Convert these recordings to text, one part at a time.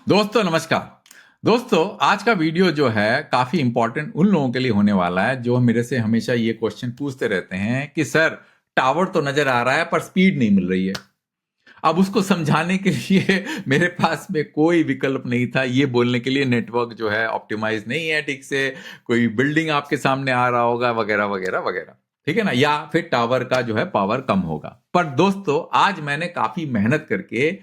दोस्तों नमस्कार। दोस्तों आज का वीडियो जो है काफी इंपॉर्टेंट उन लोगों के लिए होने वाला है जो मेरे से हमेशा ये क्वेश्चन पूछते रहते हैं कि सर टावर तो नजर आ रहा है पर स्पीड नहीं मिल रही है। अब उसको समझाने के लिए मेरे पास में कोई विकल्प नहीं था ये बोलने के लिए नेटवर्क जो है ऑप्टिमाइज नहीं है ठीक से, कोई बिल्डिंग आपके सामने आ रहा होगा वगैरह वगैरह वगैरह, ठीक है ना, या फिर टावर का जो है पावर कम होगा। पर दोस्तों आज मैंने काफी मेहनत करके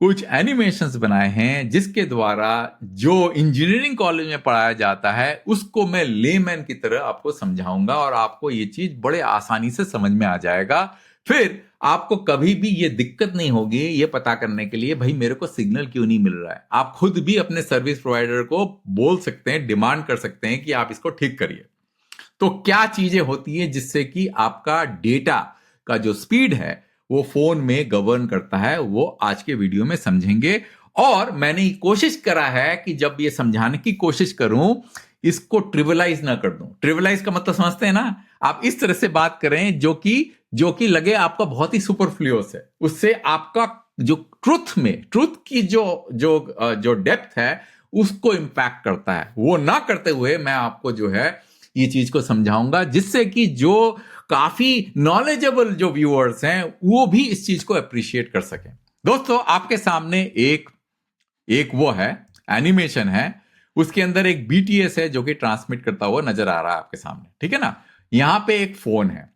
कुछ एनिमेशंस बनाए हैं जिसके द्वारा जो इंजीनियरिंग कॉलेज में पढ़ाया जाता है उसको मैं लेमैन की तरह आपको समझाऊंगा और आपको ये चीज बड़े आसानी से समझ में आ जाएगा। फिर आपको कभी भी ये दिक्कत नहीं होगी ये पता करने के लिए भाई मेरे को सिग्नल क्यों नहीं मिल रहा है। आप खुद भी अपने सर्विस प्रोवाइडर को बोल सकते हैं, डिमांड कर सकते हैं कि आप इसको ठीक करिए। तो क्या चीजें होती है जिससे कि आपका डेटा का जो स्पीड है वो फोन में गवर्न करता है, वो आज के वीडियो में समझेंगे। और मैंने कोशिश करा है कि जब ये समझाने की कोशिश करूं इसको ट्रिवलाइज ना कर दूं। ट्रिवलाइज का मतलब समझते हैं ना, आप इस तरह से बात करें जो कि लगे आपका बहुत ही सुपरफ्लुअस है, उससे आपका जो ट्रुथ की जो डेप्थ है उसको इंपैक्ट करता है। वो ना करते हुए मैं आपको जो है ये चीज को समझाऊंगा जिससे कि जो काफी नॉलेजेबल जो व्यूअर्स हैं वो भी इस चीज को अप्रिशिएट कर सकें। दोस्तों आपके सामने एक एक वो है एनिमेशन है, उसके अंदर एक बीटीएस है जो कि ट्रांसमिट करता हुआ नजर आ रहा है आपके सामने, ठीक है ना। यहां पे एक फोन है,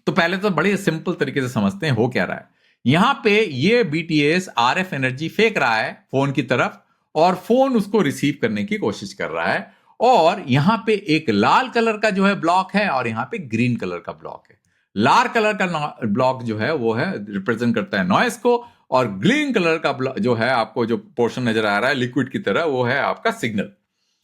तो पहले तो बड़े सिंपल तरीके से समझते हैं हो क्या रहा है। यहां पे ये बीटीएस आरएफ एनर्जी फेंक रहा है फोन की तरफ और फोन उसको रिसीव करने की कोशिश कर रहा है। और यहां पे एक लाल कलर का जो है ब्लॉक है और यहां पे ग्रीन कलर का ब्लॉक है। लाल कलर का ब्लॉक जो है वो है रिप्रेजेंट करता है नॉइस को, और ग्रीन कलर का जो है आपको जो पोर्शन नजर आ रहा है लिक्विड की तरह वो है आपका सिग्नल।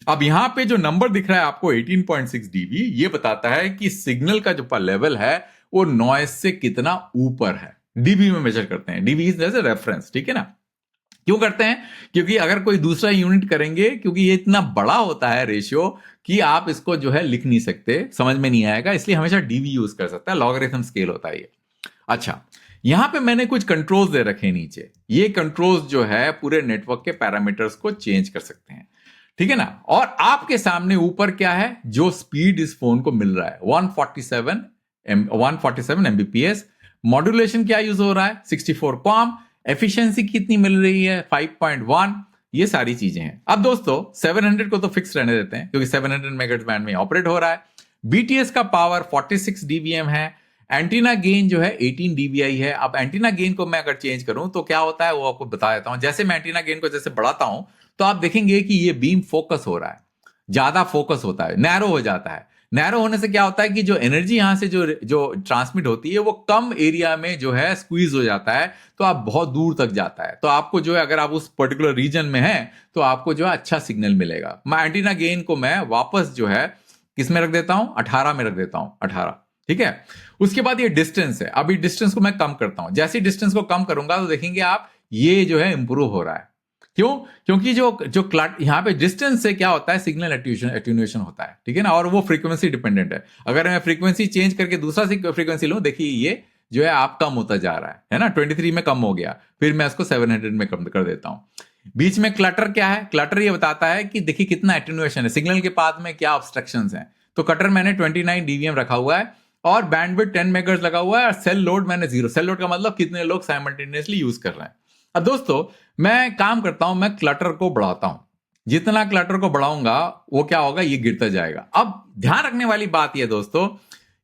अब यहां पे जो नंबर दिख रहा है आपको 18.6 डीबी, ये बताता है कि सिग्नल का जो लेवल है वो नॉइस से कितना ऊपर है। डीबी में मेजर करते हैं, डीबी इज एज रेफरेंस, ठीक है ना। क्यों करते हैं? क्योंकि अगर कोई दूसरा यूनिट करेंगे, क्योंकि ये इतना बड़ा होता है रेशियो कि आप इसको जो है लिख नहीं सकते, समझ में नहीं आएगा, इसलिए हमेशा डीबी यूज कर सकता है। लॉगरिथम स्केल होता है ये। अच्छा, यहां पे मैंने कुछ कंट्रोल्स दे रखे नीचे। ये कंट्रोल्स जो है पूरे नेटवर्क के पैरामीटर्स को चेंज कर सकते हैं, ठीक है ना। और आपके सामने ऊपर क्या है, जो स्पीड इस फोन को मिल रहा है 147 एमबीपीएस। मॉड्यूलेशन क्या यूज हो रहा है 64 कॉम। एफिशिएंसी कितनी मिल रही है 5.1। ये सारी चीजें हैं। अब दोस्तों 700 को तो फिक्स रहने देते हैं क्योंकि 700 मेगाहर्ट्ज बैंड में ऑपरेट हो रहा है। बीटीएस का पावर 46 डीबीएम है। एंटीना गेन जो है 18 डीबीआई है। अब एंटीना गेन को मैं अगर चेंज करूं तो क्या होता है वो आपको बता देता हूं। जैसे मैं एंटीना गेन को जैसे बढ़ाता हूं तो आप देखेंगे कि ये बीम फोकस हो रहा है, ज्यादा फोकस होता है, नैरो हो जाता है। नैरो होने से क्या होता है कि जो एनर्जी यहां से जो जो ट्रांसमिट होती है वो कम एरिया में जो है स्क्वीज हो जाता है, तो आप बहुत दूर तक जाता है। तो आपको जो है अगर आप उस पर्टिकुलर रीजन में हैं तो आपको जो है अच्छा सिग्नल मिलेगा। मैं एंटीना गेन को मैं वापस जो है किस में रख देता हूं, 18 में रख देता हूं, 18, ठीक है। उसके बाद ये डिस्टेंस है, अभी डिस्टेंस को मैं कम करता हूं। जैसे डिस्टेंस को कम करूंगा तो देखेंगे आप ये जो है इंप्रूव हो रहा है। क्यों? क्योंकि जो जो यहां पे डिस्टेंस से क्या होता है सिग्नल एट्यूनेशन होता है, ठीक है ना। और वो फ्रीक्वेंसी डिपेंडेंट है। अगर मैं फ्रीक्वेंसी चेंज करके दूसरा फ्रीक्वेंसी लूं, देखिए ये जो है आप कम होता जा रहा है ना। 23 में कम हो गया, फिर मैं इसको 700 में कम कर देता हूं। बीच में क्लटर क्या है, क्लटर ये बताता है कि देखिए कितना एट्यूनेशन है, सिग्नल के पाथ में क्या ऑब्स्ट्रक्शंस हैं। तो कटर मैंने 29 डीवीएम रखा हुआ है और बैंडविड्थ 10 मेगाहर्ट्ज लगा हुआ है और सेल लोड मैंने 0। सेल लोड का मतलब कितने लोग साइमल्टेनियसली यूज कर रहे हैं। अब दोस्तों मैं काम करता हूं, मैं क्लटर को बढ़ाता हूं। जितना क्लटर को बढ़ाऊंगा वो क्या होगा, ये गिरता जाएगा। अब ध्यान रखने वाली बात ये दोस्तों,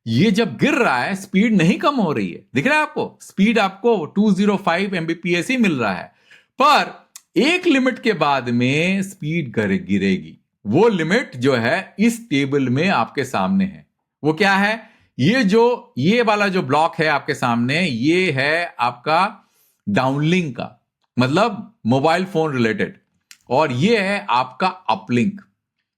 ये जब गिर रहा है स्पीड नहीं कम हो रही है, दिख रहा है आपको, स्पीड आपको 205 एमबीपीएस ही मिल रहा है। पर एक लिमिट के बाद में स्पीड गिरेगी। वो लिमिट जो है इस टेबल में आपके सामने है। वो क्या है, ये वाला जो ब्लॉक है आपके सामने, ये है आपका डाउनलिंक का मतलब मोबाइल फोन रिलेटेड, और ये है आपका अपलिंक,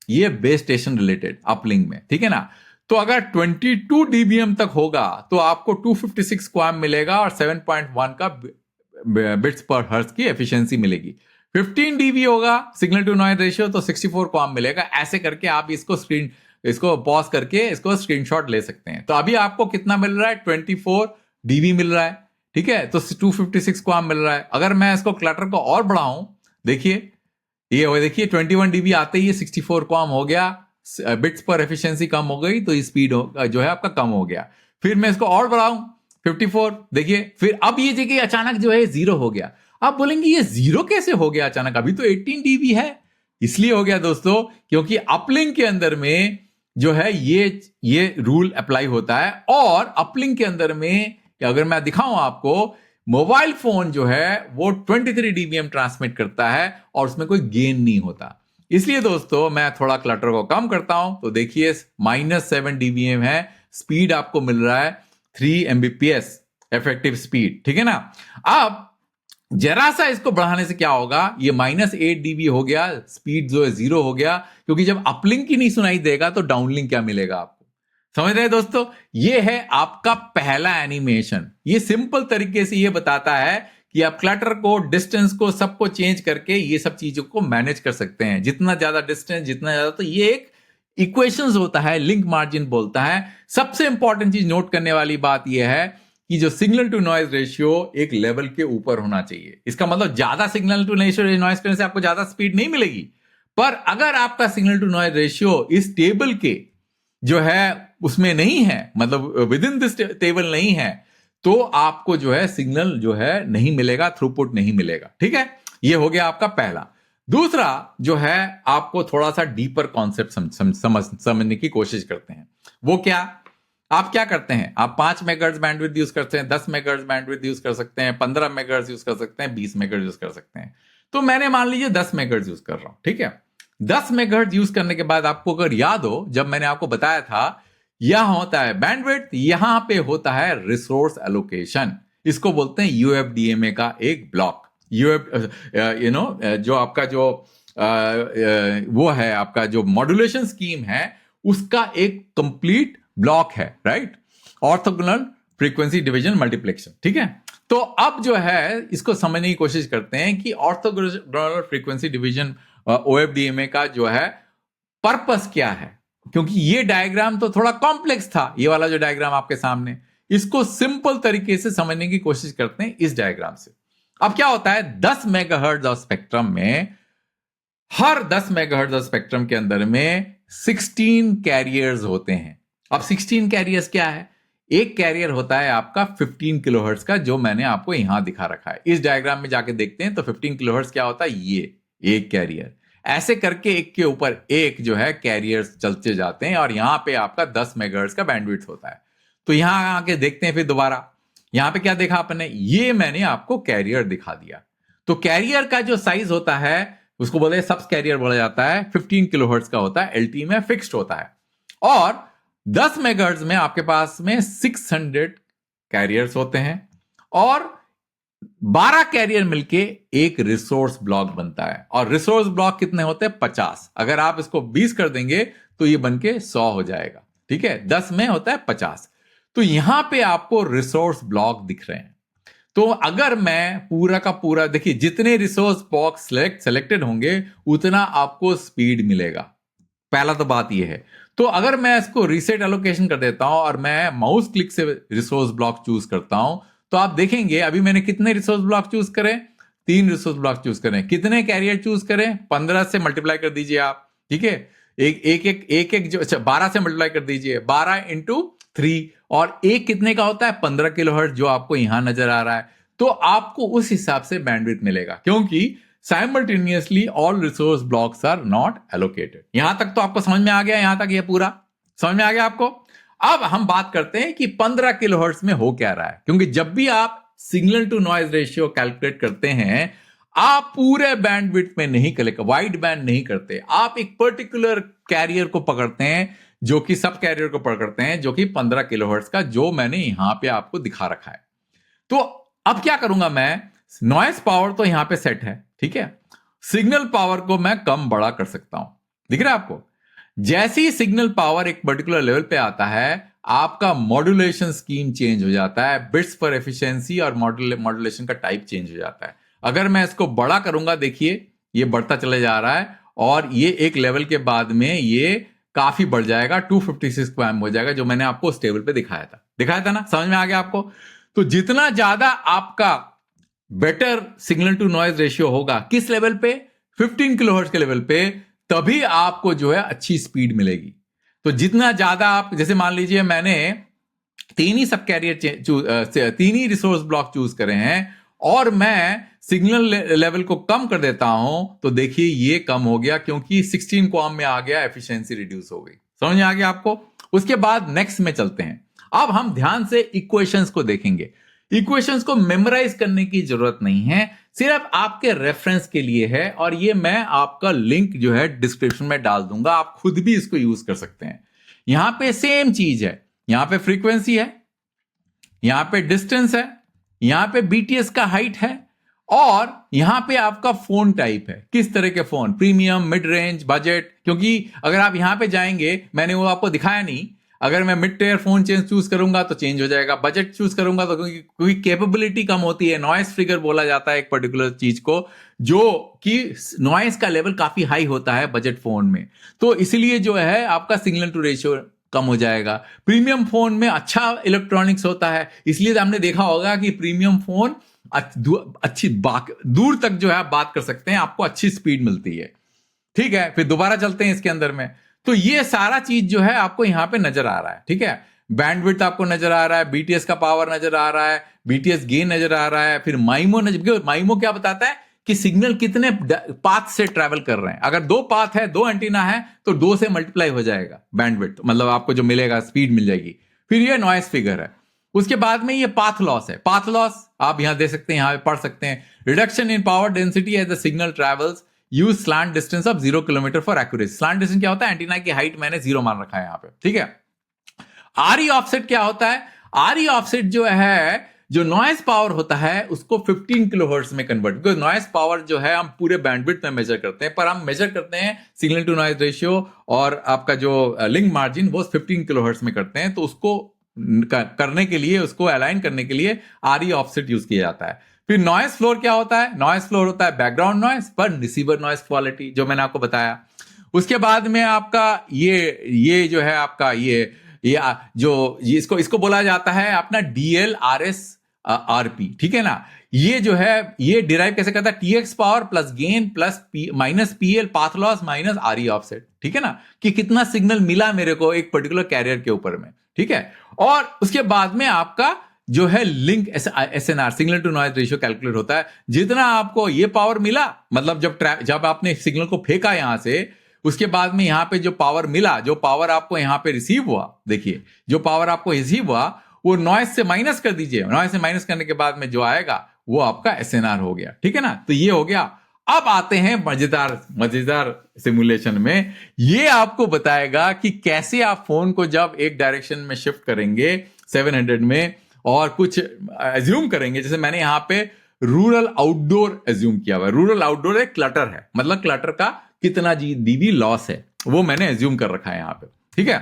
ये बेस स्टेशन रिलेटेड अपलिंक में, ठीक है ना। तो अगर 22 डीबीएम तक होगा तो आपको 256 क्वाम मिलेगा और 7.1 का बिट्स पर हर्ट्ज की एफिशिएंसी मिलेगी। 15 डीबी होगा सिग्नल टू नॉइज रेशियो तो 64 क्वाम मिलेगा। ऐसे करके आप इसको पॉज करके इसको स्क्रीनशॉट ले सकते हैं। तो अभी आपको कितना मिल रहा है, 24 डीबी मिल रहा है, ठीक है। तो 256 क्वाम मिल रहा है। अगर मैं इसको क्लटर को और बढ़ाऊं, देखिए ये हो देखिए 21 dB आते ही ये 64 कम हो गया, बिट्स पर एफिशिएंसी कम हो गई, तो स्पीड जो है आपका कम हो गया। फिर मैं इसको और बढ़ाऊं 54, देखिए फिर अब ये जगह अचानक जो है जीरो हो गया। आप बोलेंगे ये जीरो कैसे हो गया अचानक, अभी तो 18 dB है। इसलिए हो गया दोस्तों क्योंकि अपलिंक के अंदर में जो है ये रूल अप्लाई होता है, और अपलिंक के अंदर में अगर मैं दिखाऊं आपको, मोबाइल फोन जो है वो 23 dBm ट्रांसमिट करता है और उसमें कोई गेन नहीं होता। इसलिए दोस्तों मैं थोड़ा क्लटर को कम करता हूं, तो देखिए -7 dBm है, स्पीड आपको मिल रहा है 3 Mbps इफेक्टिव स्पीड, ठीक है ना। अब जरा सा इसको बढ़ाने से क्या होगा, ये -8 dB हो गया, स्पीड जो है 0 हो गया, क्योंकि जब अपलिंक ही नहीं सुनाई देगा तो डाउनलिंक क्या मिलेगा आपको। समझ रहे हैं दोस्तों, ये है आपका पहला एनिमेशन। ये सिंपल तरीके से ये बताता है कि आप क्लटर को, डिस्टेंस को, सबको चेंज करके ये सब चीजों को मैनेज कर सकते हैं। जितना ज्यादा डिस्टेंस, जितना ज्यादा, तो ये एक इक्वेशंस होता है, लिंक मार्जिन बोलता है। सबसे इंपॉर्टेंट चीज नोट करने वाली बात यह है कि जो सिग्नल टू नॉइज रेशियो एक लेवल के ऊपर होना चाहिए। इसका मतलब ज्यादा सिग्नल टू नॉइज करने से आपको ज्यादा स्पीड नहीं मिलेगी, पर अगर आपका सिग्नल टू नॉइज रेशियो इस टेबल के जो है उसमें नहीं है, मतलब विद इन दिस टेबल नहीं है, तो आपको जो है सिग्नल जो है नहीं मिलेगा, थ्रूपुट नहीं मिलेगा, ठीक है। ये हो गया आपका पहला। दूसरा जो है, आपको थोड़ा सा डीपर कॉन्सेप्ट समझने की कोशिश करते हैं। वो क्या, आप क्या करते हैं, आप 5 मेगाहर्ट्ज बैंडविड्थ यूज करते हैं, 10 मेगाहर्ट्ज बैंडविड्थ यूज कर सकते हैं, 15 मेगाहर्ट्ज यूज कर सकते हैं, 20 मेगाहर्ट्ज यूज कर सकते हैं। तो मैंने मान लीजिए 10 मेगाहर्ट्ज यूज कर रहा हूं, ठीक है। 10 मेगाहर्ट्ज यूज करने के बाद आपको अगर याद हो, जब मैंने आपको बताया था यहां होता है बैंडविड्थ, यहां पे होता है रिसोर्स एलोकेशन। इसको बोलते हैं यूएफडीएमए का एक ब्लॉक। जो आपका जो वो है, आपका जो मॉड्यूलेशन स्कीम है, उसका एक कंप्लीट ब्लॉक है, राइट। ऑर्थोगोनल फ्रीक्वेंसी डिवीजन मल्टीप्लेक्शन, ठीक है। तो अब जो है इसको समझने की कोशिश करते हैं कि ऑर्थोगोनल फ्रीक्वेंसी डिवीजन ओएफडीएमए का जो है पर्पस क्या है, क्योंकि ये डायग्राम तो थोड़ा कॉम्प्लेक्स था। ये वाला जो डायग्राम आपके सामने, इसको सिंपल तरीके से समझने की कोशिश करते हैं इस डायग्राम से। अब क्या होता है, 10 मेगाहर्ट्ज ऑफ स्पेक्ट्रम में, हर 10 मेगाहर्ट्ज ऑफ स्पेक्ट्रम के अंदर में 16 कैरियर्स होते हैं। अब 16 कैरियर्स क्या है, एक कैरियर होता है आपका 15 किलोहर्ट्ज का, जो मैंने आपको यहां दिखा रखा है। इस डायग्राम में जाके देखते हैं तो 15 किलोहर्ट्ज क्या होता है, ये एक कैरियर। ऐसे करके एक के ऊपर एक जो है कैरियर्स चलते जाते हैं, और यहां पे आपका 10 मेगाहर्ट्ज का बैंडविड्थ होता है। तो यहां आके देखते हैं फिर दोबारा, यहां पे क्या देखा आपने, ये मैंने आपको कैरियर दिखा दिया। तो कैरियर का जो साइज होता है उसको बोलते हैं सब कैरियर बोला जाता है, 15 किलोहर्ट्ज का होता है, एलटी में फिक्स्ड होता है। और 10 मेगाहर्ट्ज में आपके पास में 600 कैरियर्स होते हैं, और 12 कैरियर मिलके एक रिसोर्स ब्लॉक बनता है। और रिसोर्स ब्लॉक कितने होते हैं, 50। अगर आप इसको 20 कर देंगे तो ये बनके 100 हो जाएगा, ठीक है। 10 में होता है 50। तो यहां पे आपको रिसोर्स ब्लॉक दिख रहे हैं। तो अगर मैं पूरा का पूरा, देखिए जितने रिसोर्स बॉक्स सेलेक्टेड होंगे उतना आपको स्पीड मिलेगा। पहला तो बात यह है। तो अगर मैं इसको रीसेट एलोकेशन कर देता हूं और मैं माउस क्लिक से रिसोर्स ब्लॉक चूज करता हूं, तो आप देखेंगे अभी मैंने कितने रिसोर्स ब्लॉक चूज करें, 3 रिसोर्स ब्लॉक चूज करें। कितने कैरियर चूज करें, 15 से मल्टीप्लाई कर दीजिए आप, ठीक है। एक जो, अच्छा 12 से मल्टीप्लाई कर दीजिए, 12 इंटू 3, और एक कितने का होता है, 15 किलोहर्ट्ज, जो आपको यहां नजर आ रहा है। तो आपको उस हिसाब से बैंडविड्थ मिलेगा, क्योंकि simultaneously all resource blocks are not allocated. यहां तक तो आपको समझ में आ गया, यहां तक ये पूरा समझ में आ गया आपको। अब हम बात करते हैं कि 15 किलोहर्ट्ज में हो क्या रहा है, क्योंकि जब भी आप signal to noise ratio calculate करते हैं, आप पूरे बैंडविड्थ में नहीं कलेक्ट, वाइड बैंड नहीं करते, आप एक पर्टिकुलर कैरियर को पकड़ते हैं, जो कि सब कैरियर को पकड़ते हैं, जो कि 15 किलोहर्ट्ज का, जो मैंने यहां पे आपको दिखा रखा है। तो अब क्या करूंगा मैं, नॉइस पावर तो यहां पे सेट है, ठीक है। सिग्नल पावर को मैं कम बड़ा कर सकता हूं, दिख रहा है आपको। जैसे ही सिग्नल पावर एक पर्टिकुलर लेवल पे आता है, आपका मॉड्यूलेशन स्कीम चेंज हो जाता है, बिट्स पर एफिशिएंसी और मॉड्यूलेशन का टाइप चेंज हो जाता है। अगर मैं इसको बड़ा करूंगा, देखिए ये बढ़ता चले जा रहा है, और ये एक लेवल के बाद में ये काफी बढ़ जाएगा, 256 km हो जाएगा, जो मैंने आपको उस टेबल पे दिखाया था ना, समझ में आ गया आपको। तो जितना ज्यादा आपका better signal to noise ratio होगा, किस लेवल पे, 15 किलोहर्ट्ज के लेवल पे, तभी आपको जो है अच्छी स्पीड मिलेगी। तो जितना ज्यादा आप, जैसे मान लीजिए मैंने 3 ही सब कैरियर 3 ही रिसोर्स ब्लॉक चूज करे हैं और मैं सिग्नल लेवल को कम कर देता हूं, तो देखिए ये कम हो गया क्योंकि 16 क्वाम में आ गया, एफिशिएंसी रिड्यूस हो गई। समझ में आ गया आपको? उसके बाद नेक्स्ट में चलते हैं। अब हम ध्यान से इक्वेशंस को देखेंगे। इक्वेशंस को मेमोराइज करने की जरूरत नहीं है, सिर्फ आपके रेफरेंस के लिए है, और ये मैं आपका लिंक जो है डिस्क्रिप्शन में डाल दूंगा, आप खुद भी इसको यूज कर सकते हैं। यहां पे सेम चीज है, यहां पे फ्रीक्वेंसी है, यहां पे डिस्टेंस है, यहां पे बीटीएस का हाइट है, और यहां पे आपका फोन टाइप है, किस तरह के phone, premium, mid range, budget. क्योंकि अगर आप यहां पे जाएंगे, मैंने वो आपको दिखाया नहीं, अगर मैं मिड टियर फोन चूज करूंगा तो चेंज हो जाएगा, बजट चूज करूंगा तो क्योंकि कैपेबिलिटी कम होती है, नॉइस फिगर बोला जाता है एक पर्टिकुलर चीज को, जो कि नॉइस का लेवल काफी हाई होता है बजट फोन में, तो इसलिए जो है आपका सिग्नल टू रेशियो कम हो जाएगा। प्रीमियम फोन में अच्छा इलेक्ट्रॉनिक्स होता है, इसलिए हमने देखा होगा कि प्रीमियम फोन अच्छी दूर तक जो है आप बात कर सकते हैं, आपको अच्छी स्पीड मिलती है। ठीक है, फिर दोबारा चलते हैं इसके अंदर में। तो ये सारा चीज जो है आपको यहां पे नजर आ रहा है। ठीक है, बैंडविड्थ आपको नजर आ रहा है, बीटीएस का पावर नजर आ रहा है, बीटीएस गेन नजर आ रहा है, फिर माइमो नजर, माइमो क्या बताता है कि सिग्नल कितने पाथ से ट्रैवल कर रहे हैं। अगर 2 पाथ है, 2 एंटीना है, तो 2 से मल्टीप्लाई हो जाएगा बैंडविड्थ, मतलब आपको जो मिलेगा स्पीड मिल जाएगी। फिर ये नॉइस फिगर है। उसके बाद में ये पाथ लॉस है। पाथ लॉस आप यहां दे सकते हैं, यहां पे पढ़ सकते हैं, reduction in power density as the signal travels, use slant distance of 0 kilometre for accuracy. Slant distance क्या होता है? एंटीना की हाइट मैंने 0 मान रखा है यहां पे। ठीक है, आरई ऑफसेट क्या होता है? आरई ऑफसेट जो है, जो नॉइस पावर होता है उसको 15 किलोहर्ट्ज में कन्वर्ट, बिकॉज नॉइस पावर जो है हम पूरे बैंडविड्थ में मेजर करते हैं, पर हम मेजर करते हैं सिग्नल टू नॉइस रेशियो और आपका जो लिंक मार्जिन वो 15 किलोहर्ट्ज में करते हैं। तो उसको करने के लिए, उसको अलाइन करने के लिए आरई ऑफसेट यूज किया जाता है। फिर नॉइस फ्लोर क्या होता है? नॉइस फ्लोर होता है बैकग्राउंड नॉइस पर रिसीवर नॉइस क्वालिटी, जो मैंने आपको बताया। उसके बाद में आपका ये जो है आपका ये इसको बोला जाता है अपना DLRS RP। ठीक है ना, ये जो है ये डिराइव कैसे करता है? TX power plus gain plus minus PL path loss minus RE offset. ठीक है ना, कि कितना सिग्नल मिला मेरे को एक पर्टिकुलर कैरियर के ऊपर में। ठीक है, और उसके बाद में आपका जो है link SNR, signal to noise ratio, calculate होता है। जितना आपको ये पावर मिला, मतलब जब आपने सिग्नल को फेंका यहां से, उसके बाद में यहां पे जो पावर मिला, जो पावर आपको यहां पे रिसीव हुआ, देखिए जो पावर आपको रिसीव हुआ वो नॉइज से माइनस कर दीजिए, नॉइज से माइनस करने के बाद में जो आएगा वो आपका SNR हो गया। ठीक है ना, तो ये हो गया। अब आते हैं मजेदार सिमुलेशन में। ये आपको बताएगा कि कैसे आप फोन को जब एक डायरेक्शन में शिफ्ट करेंगे 700 में और कुछ एज्यूम करेंगे, जैसे मैंने यहां पे रूरल आउटडोर एज्यूम किया हुआ है। रूरल आउटडोर एक क्लटर है, मतलब क्लटर का कितना dB लॉस है वो मैंने एज्यूम कर रखा है यहां पे। ठीक है,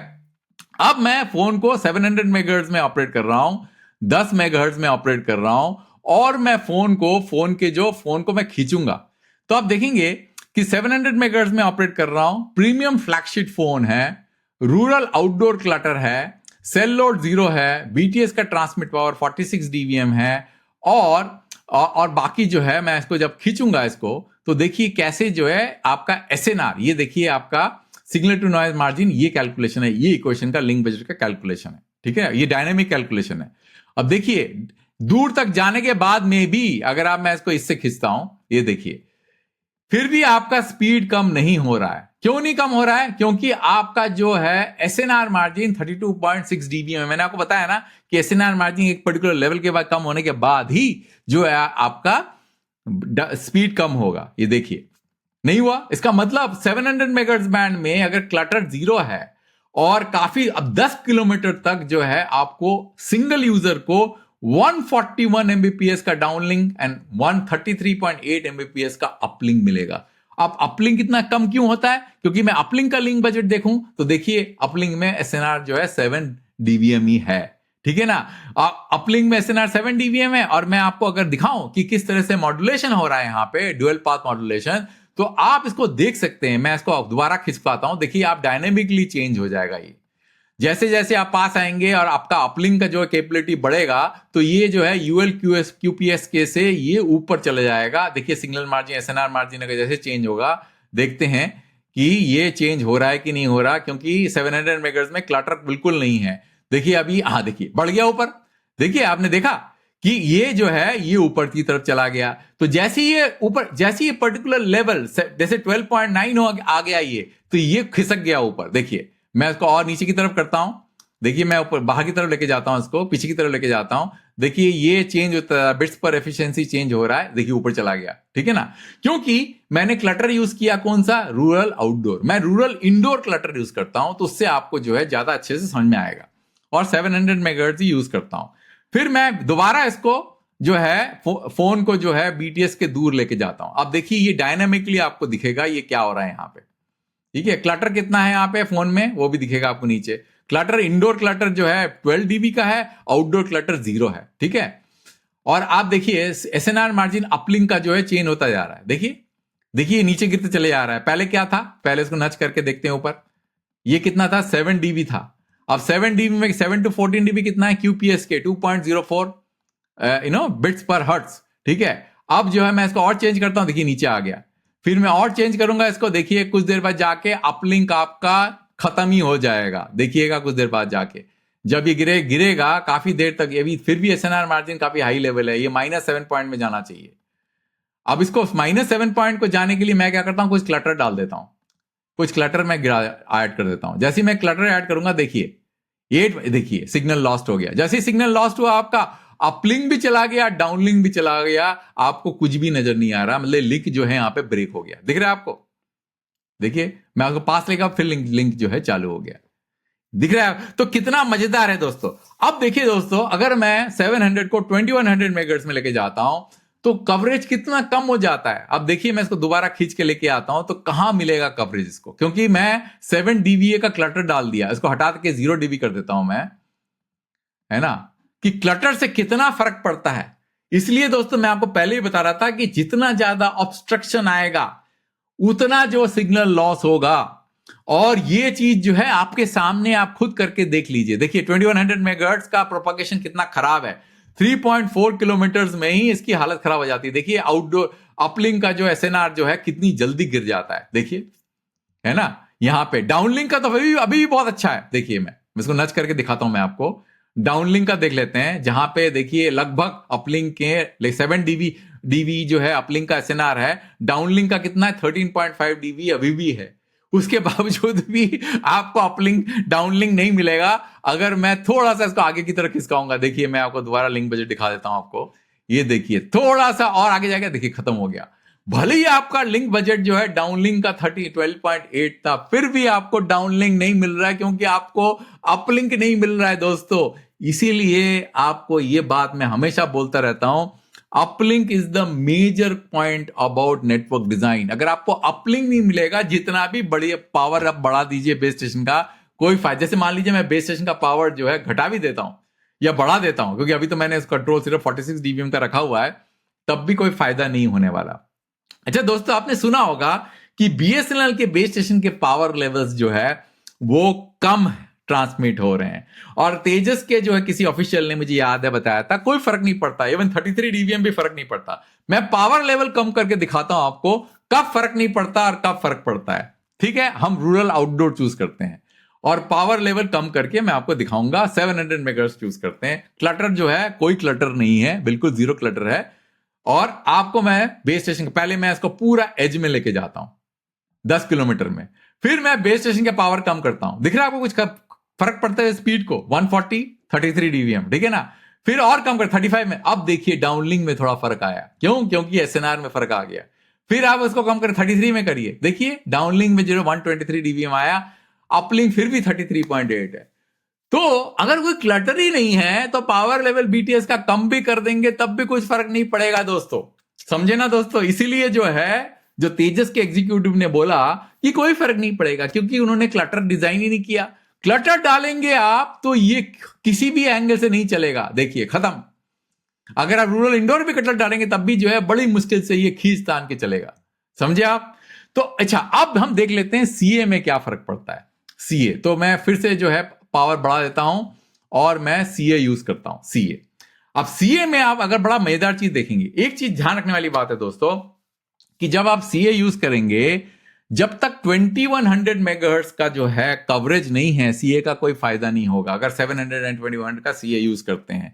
अब मैं फोन को 700 मेगाहर्ट्ज में ऑपरेट कर रहा हूं, 10 मेगाहर्ट्ज में ऑपरेट कर रहा हूं, और मैं फोन को मैं खींचूंगा, तो आप देखेंगे कि 700 मेगाहर्ट्ज में ऑपरेट कर रहा हूं, प्रीमियम फ्लैगशिप फोन है, रूरल आउटडोर क्लटर है, सेल लोड 0 है, बीटीएस का ट्रांसमिट पावर 46 dBm है, और बाकी जो है मैं इसको जब खींचूंगा इसको, तो देखिए कैसे जो है आपका SNR, ये देखिए आपका सिग्नल टू नॉइज मार्जिन, ये कैलकुलेशन है, ये इक्वेशन का लिंक बजट का कैलकुलेशन है। ठीक है, ये डायनेमिक कैलकुलेशन है। अब देखिए दूर तक जाने के बाद में भी अगर मैं इसको इससे खींचता हूं, ये देखिए फिर भी आपका स्पीड कम नहीं हो रहा है। क्यों नहीं कम हो रहा है? क्योंकि आपका जो है SNR मार्जिन 32.6 dBm है। मैंने आपको बताया ना कि SNR मार्जिन एक पर्टिकुलर लेवल के बाद कम होने के बाद ही जो है आपका स्पीड कम होगा। ये देखिए नहीं हुआ, इसका मतलब 700 मेगाहर्ट्ज बैंड में अगर क्लटर 0 है और काफी, अब 10 किलोमीटर तक जो है आपको सिंगल यूजर को 141 Mbps का डाउनलिंक एंड 133.8 Mbps का अपलिंक मिलेगा। अब अपलिंक इतना कम क्यों होता है? क्योंकि मैं अपलिंक का लिंक बजट देखूं तो देखिए अपलिंक में SNR जो है 7 dBm ही है। ठीक है ना, अपलिंक में SNR 7 dBm है, और मैं आपको अगर दिखाऊं कि किस तरह से मॉड्यूलेशन हो रहा है यहां पे, ड्यूअल पाथ मॉड्यूलेशन, तो आप इसको देख सकते हैं। मैं इसको दोबारा खिंच पाता हूं, देखिए आप डायनेमिकली चेंज हो जाएगा ये। जैसे जैसे आप पास आएंगे और आपका अपलिंक का जो कैपेबिलिटी बढ़ेगा तो ये जो है यूएल क्यूपीएस के से ये ऊपर चले जाएगा। देखिए सिग्नल मार्जिन एसएनआर मार्जिन अगर जैसे चेंज होगा, देखते हैं कि ये चेंज हो रहा है कि नहीं हो रहा, क्योंकि 700 मेगाहर्ट्ज में क्लटर बिल्कुल नहीं है। देखिए अभी, हाँ देखिए बढ़ गया ऊपर। देखिए आपने देखा कि ये जो है ये ऊपर की तरफ चला गया। तो जैसे ये ऊपर, जैसे ये पर्टिकुलर लेवल जैसे 12.9 आ गया ये, तो ये खिसक गया ऊपर। देखिए मैं इसको और नीचे की तरफ करता हूं, देखिए मैं ऊपर बाहर की तरफ लेके जाता हूं, इसको पीछे की तरफ लेके जाता हूं। देखिए ये चेंज होता है, बिट्स पर एफिशिएंसी चेंज हो रहा है। देखिए ऊपर चला गया, ठीक है ना, क्योंकि मैंने क्लटर यूज किया कौन सा, रूरल आउटडोर। मैं रूरल इंडोर क्लटर यूज करता हूं, तो उससे आपको जो है ज्यादा अच्छे से समझ में आएगा। और 700 मेगाहर्ट्ज ही यूज करता हूं। फिर मैं दोबारा इसको जो है फोन को जो है बीटीएस के दूर लेके जाता हूं। अब देखिए ये डायनामिकली आपको दिखेगा ये क्या हो रहा है यहां पे, ठीक है। क्लटर कितना है यहाँ पे फोन में वो भी दिखेगा आपको नीचे। क्लटर, इंडोर क्लटर जो है 12 डीबी का है, आउटडोर क्लटर 0 है, ठीक है। और आप देखिए एसएनआर मार्जिन अपलिंक का जो है चेंज होता जा रहा है। देखिए देखिए नीचे गिरते चले जा रहा है। पहले क्या था, पहले इसको नच करके देखते हैं ऊपर, ये कितना था, 7 डीबी था। अब 7 डीबी में 7 to 14 डीबी कितना है, क्यूपीएस के 2.04 बिट्स पर हर्ट्ज, ठीक है। अब जो है मैं इसको और चेंज करता हूं, देखिए नीचे आ गया। फिर मैं और चेंज करूंगा इसको, देखिए कुछ देर बाद जाके अपलिंक आपका खत्म ही हो जाएगा। देखिएगा कुछ देर बाद जाके जब ये गिरेगा काफी देर तक, ये भी फिर भी एसएनआर मार्जिन काफी हाई लेवल है, ये -7 पॉइंट में जाना चाहिए। अब इसको -7 पॉइंट को जाने के लिए मैं क्या करता हूं, कुछ क्लटर डाल देता हूं, कुछ क्लटर मैं ऐड कर देता हूं। जैसे मैं क्लटर ऐड करूंगा, देखिए ये देखिए सिग्नल लॉस्ट हो गया। जैसे सिग्नल लॉस्ट हुआ आपका अपलिंक भी चला गया, डाउनलिंक भी चला गया, आपको कुछ भी नजर नहीं आ रहा, मतलब लिंक जो है यहां पे ब्रेक हो गया। दिख रहा है आपको, देखिए मैं आपको पास लेगा, फिर लिंक जो है चालू हो गया, दिख रहा है। तो कितना मजेदार है दोस्तों। अब देखिए दोस्तों, अगर मैं 700 को 2100 मेगाहर्ट्ज में लेके जाता हूं तो कवरेज कितना कम हो जाता है। अब देखिए मैं इसको दोबारा खींच के लेके आता हूं तो कहां मिलेगा कवरेज इसको, क्योंकि मैं 7 डीबीए का क्लटर डाल दिया। इसको हटा के 0 डीबी कर देता हूं मैं, है ना, कि क्लटर से कितना फर्क पड़ता है। इसलिए दोस्तों मैं आपको पहले ही बता रहा था कि जितना ज्यादा ऑब्स्ट्रक्शन आएगा उतना जो सिग्नल लॉस होगा। और ये चीज जो है आपके सामने, आप खुद करके देख लीजिए। देखिए 2100 मेगाहर्ट्ज का प्रोपगेशन कितना खराब है, 3.4 किलोमीटर में ही इसकी हालत खराब हो जाती है। देखिए आउटडोर अपलिंक का जो एसएनआर जो है कितनी जल्दी गिर जाता है, देखिए, है ना। यहां पे डाउनलिंक का तो अभी भी बहुत अच्छा है। देखिए मैं इसको नच करके दिखाता हूं मैं आपको, डाउनलिंक का देख लेते हैं, जहां पे देखिए लगभग अपलिंक के 7 डीबी जो है अपलिंक का एसएनआर है, डाउनलिंक का कितना है 13.5 डीबी अभी भी है। उसके बावजूद भी आपको अपलिंक डाउनलिंक नहीं मिलेगा। अगर मैं थोड़ा सा इसको आगे की तरफ खिसकाऊंगा, देखिए मैं आपको दोबारा लिंक बजट दिखा देता हूं आपको, ये देखिए थोड़ा सा और आगे जाके देखिए खत्म हो गया। भले ही आपका लिंक बजट जो है डाउनलिंक का 12.8 था, फिर भी आपको डाउनलिंक नहीं मिल रहा है, क्योंकि आपको अपलिंक नहीं मिल रहा है दोस्तों। इसीलिए आपको ये बात मैं हमेशा बोलता रहता हूं, uplink is the major point about network design. अगर आपको अपलिंक नहीं मिलेगा, जितना भी बड़ी पावर आप बढ़ा दीजिए बेस स्टेशन का, कोई फायदा। जैसे मान लीजिए मैं बेस स्टेशन का पावर जो है घटा भी देता हूं या बढ़ा देता हूं, क्योंकि अभी तो मैंने इस कंट्रोल सिर्फ 46 डीबीएम का रखा हुआ है, तब भी कोई फायदा नहीं होने वाला। अच्छा दोस्तों, आपने सुना होगा कि बीएसएनएल के बेस स्टेशन के पावर लेवल्स जो है वो कम ट्रांसमिट हो रहे हैं, और तेजस के जो है किसी ऑफिशियल ने मुझे याद है बताया था, कोई फर्क नहीं पड़ता, इवन 33 डीबीएम भी फर्क नहीं पड़ता। मैं पावर लेवल कम करके दिखाता हूं आपको कब फर्क नहीं पड़ता और कब फर्क पड़ता है, ठीक है। हम रूरल आउटडोर चूज करते हैं और पावर लेवल कम करके मैं आपको दिखाऊंगा 700 मेगाहर्ट्ज चूज करते हैं। क्लटर जो है कोई क्लटर नहीं है, बिल्कुल 0 क्लटर है। और आपको मैं बेस स्टेशन, पहले मैं इसको पूरा एज में लेके जाता हूं 10 किलोमीटर में, फिर मैं बेस स्टेशन के पावर कम करता हूं। दिख रहा है आपको कुछ फर्क पड़ता है स्पीड को, 140 33 डीवीएम, ठीक है ना। फिर और कम कर 35 में, अब देखिए डाउनलिंक में थोड़ा फर्क आया, क्यों, क्योंकि एसएनआर में फर्क आ गया। फिर आप उसको कम कर 33 में करिए, देखिए डाउनलिंक में जो 123 डीवीएम आया, अपलिंक फिर भी 33.8 है। तो अगर कोई क्लटर ही नहीं है तो पावर लेवल बीटीएस का कम भी कर देंगे तब भी कुछ फर्क नहीं पड़ेगा दोस्तों, समझे ना दोस्तों। इसीलिए जो है, जो तेजस के एग्जीक्यूटिव ने बोला कि कोई फर्क नहीं पड़ेगा, क्योंकि उन्होंने क्लटर डिजाइन ही नहीं किया। क्लटर डालेंगे आप तो ये किसी भी एंगल से नहीं चलेगा, देखिए खत्म। अगर आप रूरल इंडोर भी क्लटर डालेंगे तब भी जो है बड़ी मुश्किल से ये खींच तान के चलेगा, समझे आप। तो अच्छा, अब हम देख लेते हैं सीए में क्या फर्क पड़ता है। सीए तो मैं फिर से जो है पावर बढ़ा देता हूं और मैं CA यूज करता हूं, CA। अब CA में आप अगर बड़ा मजेदार चीज देखेंगे, एक चीज ध्यान रखने वाली बात है दोस्तों कि जब आप CA यूज करेंगे, जब तक 2100 मेगाहर्ट्ज का जो है कवरेज नहीं है, CA का कोई फायदा नहीं होगा अगर 700 एंड 2100 का CA यूज करते हैं,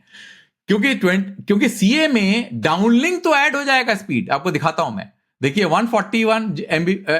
क्योंकि CA में डाउनलिंक तो ऐड हो जाएगा स्पीड। आपको दिखाता हूं मैं, देखिए 141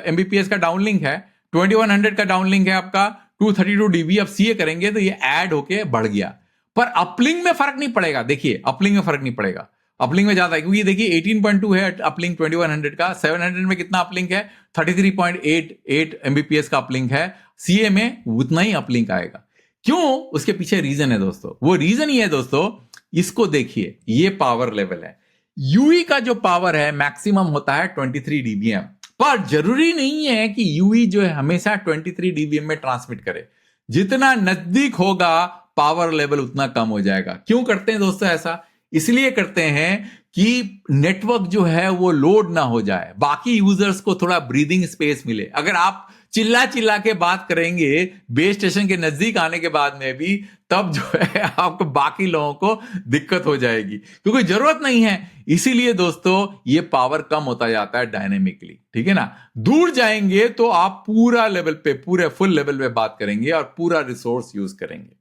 MBPS का डाउनलिंक है, 2100 का डाउनलिंक है आपका 232 dB। अब CA करेंगे तो ये ऐड होके बढ़ गया, पर अपलिंक में फर्क नहीं पड़ेगा। देखिए अपलिंक में फर्क नहीं पड़ेगा, अपलिंक में ज्यादा है, क्योंकि देखिए 18.2 है अपलिंक 2100 का, 700 में कितना अपलिंक है, 33.88 MBPS का अपलिंक है, CA में उतना ही अपलिंक आएगा। क्यों? उसके पीछे रीजन है दोस्तों। वो रीजन ये है दोस्तों, इसको देखिए, ये पावर लेवल है। यूई का जो पावर है मैक्सिमम होता है 23 dBm, पर जरूरी नहीं है कि यूई जो है हमेशा 23 dBm में ट्रांसमिट करे। जितना नजदीक होगा पावर लेवल उतना कम हो जाएगा। क्यों करते हैं दोस्तों ऐसा? इसलिए करते हैं कि नेटवर्क जो है वो लोड ना हो जाए, बाकी यूजर्स को थोड़ा ब्रीदिंग स्पेस मिले। अगर आप चिल्ला चिल्ला के बात करेंगे बेस स्टेशन के नजदीक आने के बाद में भी, तब जो है आपको बाकी लोगों को दिक्कत हो जाएगी, क्योंकि जरूरत नहीं है। इसीलिए दोस्तों ये पावर कम होता जाता है डायनेमिकली, ठीक है ना। दूर जाएंगे तो आप पूरा लेवल पे, पूरे फुल लेवल पे बात करेंगे और पूरा रिसोर्स यूज करेंगे।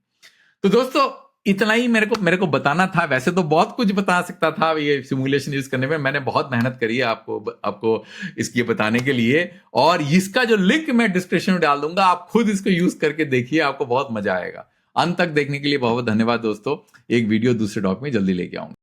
तो दोस्तों इतना ही मेरे को बताना था। वैसे तो बहुत कुछ बता सकता था ये सिमुलेशन यूज करने में, मैंने बहुत मेहनत करी है आपको इसकी बताने के लिए, और इसका जो लिंक मैं डिस्क्रिप्शन में डाल दूंगा, आप खुद इसको यूज करके देखिए, आपको बहुत मजा आएगा। अंत तक देखने के लिए बहुत धन्यवाद दोस्तों। एक वीडियो दूसरे टॉपिक में जल्दी लेके आऊंगा।